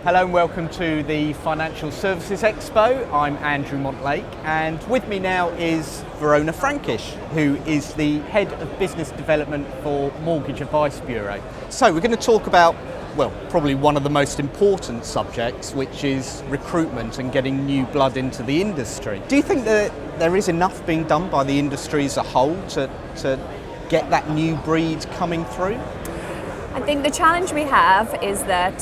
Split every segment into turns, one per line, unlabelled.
Hello and welcome to the Financial Services Expo. I'm Andrew Montlake, and with me now is Verona Frankish, who is the Head of Business Development for Mortgage Advice Bureau. So we're going to talk about, well, probably one of the most important subjects, which is recruitment and getting new blood into the industry. Do you think that there is enough being done by the industry as a whole to get that new breed coming through?
I think the challenge we have is that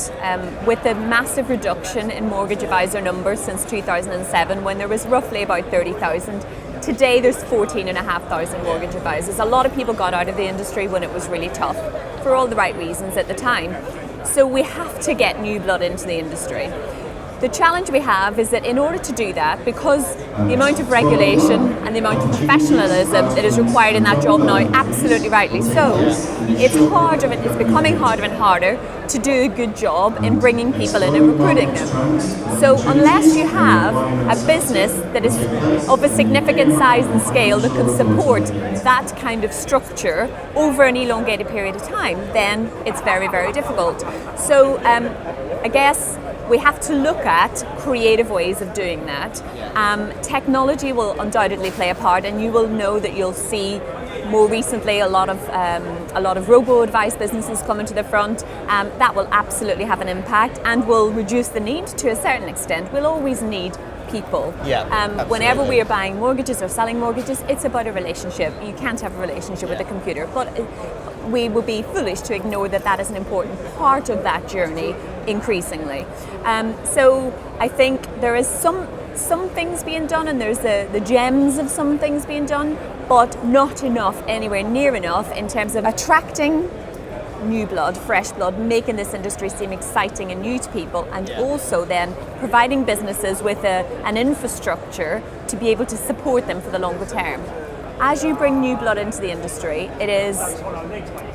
with the massive reduction in mortgage advisor numbers since 2007, when there was roughly about 30,000, today there's 14,500 mortgage advisors. A lot of people got out of the industry when it was really tough for all the right reasons at the time. So we have to get new blood into the industry. The challenge we have is that in order to do that, because the amount of regulation and the amount of professionalism that is required in that job now, absolutely rightly so, it's becoming harder and harder to do a good job in bringing people in and recruiting them. So unless you have a business that is of a significant size and scale that can support that kind of structure over an elongated period of time, then it's very, very difficult. So I guess we have to look at creative ways of doing that. Technology will undoubtedly play a part, and you will know that you'll see more recently a lot of robo-advice businesses coming to the front. That will absolutely have an impact and will reduce the need to a certain extent. We'll always need people. Whenever we are buying mortgages or selling mortgages, it's about a relationship. You can't have a relationship with a computer, but we would be foolish to ignore that is an important part of that journey increasingly. So I think there is some things being done, and there's the gems of some things being done, but not enough, anywhere near enough in terms of attracting new blood, fresh blood, making this industry seem exciting and new to people, and also then providing businesses with an infrastructure to be able to support them for the longer term. As you bring new blood into the industry, it is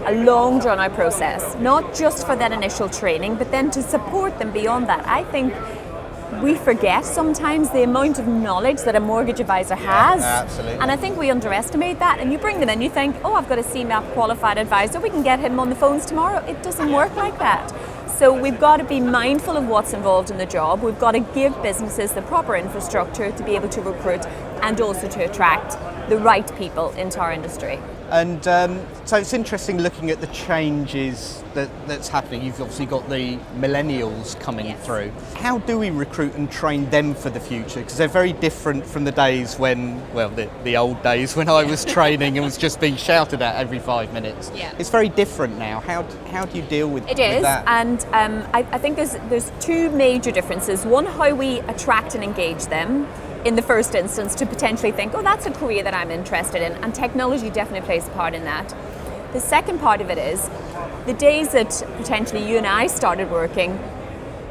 a long drawn-out process, not just for that initial training, but then to support them beyond that. I think we forget sometimes the amount of knowledge that a mortgage advisor has.
Absolutely.
And I think we underestimate that. And you bring them in, you think, oh, I've got a CMAP qualified advisor, we can get him on the phones tomorrow. It doesn't work like that. So we've got to be mindful of what's involved in the job. We've got to give businesses the proper infrastructure to be able to recruit and also to attract the right people into our industry.
And so it's interesting looking at the changes that's happening. You've obviously got the Millennials coming through. How do we recruit and train them for the future? Because they're very different from the days when, well, the old days when I was training and was just being shouted at every 5 minutes. It's very different now. How do you deal with that? It is,
and I think there's two major differences. One, how we attract and engage them in the first instance to potentially think, oh, that's a career that I'm interested in, and technology definitely plays a part in that. The second part of it is, the days that potentially you and I started working,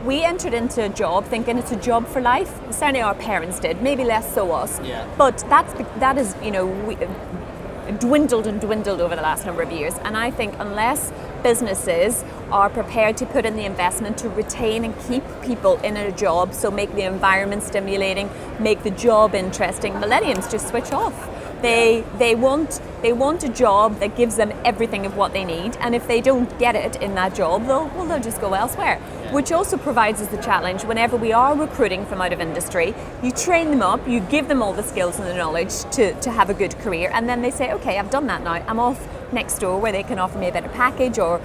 we entered into a job thinking it's a job for life. Certainly our parents did, maybe less so us. But that is, dwindled over the last number of years. And I think unless businesses are prepared to put in the investment to retain and keep people in a job, so make the environment stimulating, make the job interesting, millennials just switch off. They want a job that gives them everything of what they need, and if they don't get it in that job, they'll just go elsewhere. Which also provides us the challenge whenever we are recruiting from out of industry. You train them up, you give them all the skills and the knowledge to have a good career, and then they say, okay, I've done that now, I'm off next door where they can offer me a better package or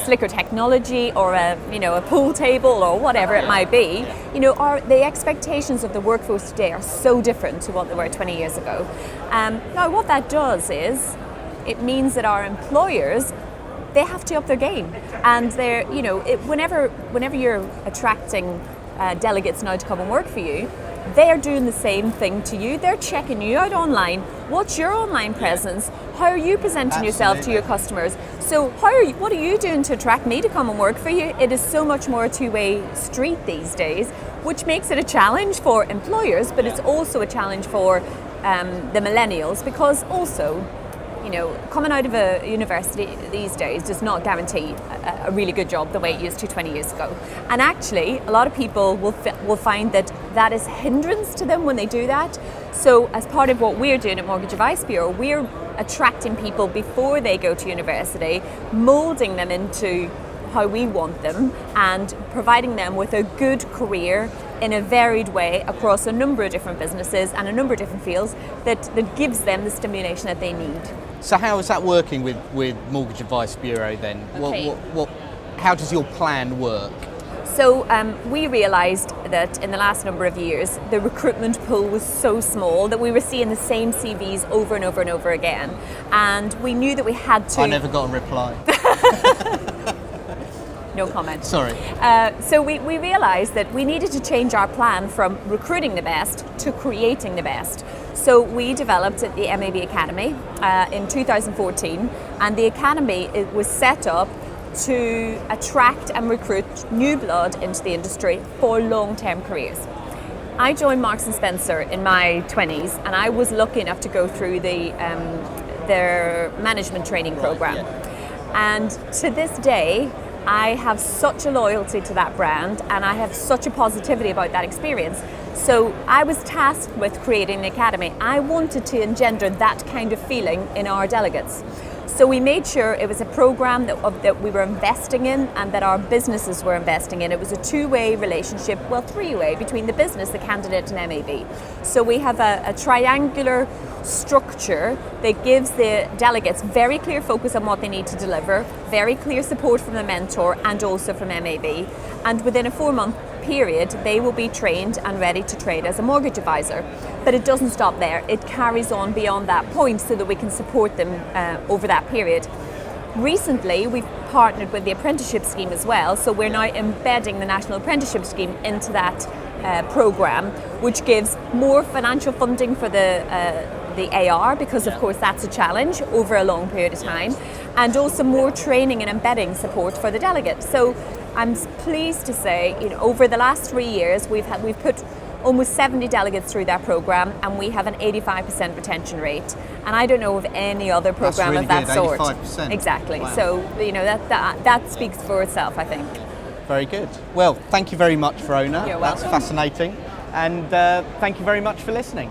slicker technology or a pool table or whatever it might be. The expectations of the workforce today are so different to what they were 20 years ago. Now what that does is it means that our employers, they have to up their game, and whenever you're attracting delegates now to come and work for you, they are doing the same thing to you. They're checking you out online. What's your online presence? How are you presenting yourself to your customers? So what are you doing to attract me to come and work for you? It is so much more a two-way street these days, which makes it a challenge for employers, but it's also a challenge for the millennials, because also, coming out of a university these days does not guarantee a really good job the way it used to 20 years ago. And actually, a lot of people will find that is a hindrance to them when they do that. So as part of what we're doing at Mortgage Advice Bureau, we're attracting people before they go to university, moulding them into how we want them and providing them with a good career in a varied way across a number of different businesses and a number of different fields that gives them the stimulation that they need.
So how is that working with Mortgage Advice Bureau then?
Okay.
How does your plan work?
So we realised that in the last number of years, the recruitment pool was so small that we were seeing the same CVs over and over and over again. And we knew that we had to...
I never got a reply.
No comment.
Sorry.
So we realised that we needed to change our plan from recruiting the best to creating the best. So we developed the MAB Academy in 2014, and the Academy was set up to attract and recruit new blood into the industry for long-term careers. I joined Marks & Spencer in my 20s, and I was lucky enough to go through their management training program. And to this day, I have such a loyalty to that brand, and I have such a positivity about that experience. So I was tasked with creating the Academy. I wanted to engender that kind of feeling in our delegates. So we made sure it was a program that we were investing in and that our businesses were investing in. It was a two-way relationship, well, three-way, between the business, the candidate and MAB. So we have a triangular structure that gives the delegates very clear focus on what they need to deliver, very clear support from the mentor and also from MAB. And within a 4-month period, they will be trained and ready to trade as a mortgage advisor. But it doesn't stop there. It carries on beyond that point so that we can support them over that period. Recently, we've partnered with the apprenticeship scheme as well, so we're now embedding the National Apprenticeship Scheme into that programme, which gives more financial funding for the AR, because of course that's a challenge over a long period of time, and also more training and embedding support for the delegates. So I'm pleased to say, over the last 3 years, we've put almost 70 delegates through that program, and we have an 85% retention rate. And I don't know of any other program
really
of that
good,
sort.
85%.
Exactly.
Wow.
So that speaks for itself, I think.
Very good. Well, thank you very much, Verona.
You're
That's
welcome.
fascinating. And thank you very much for listening.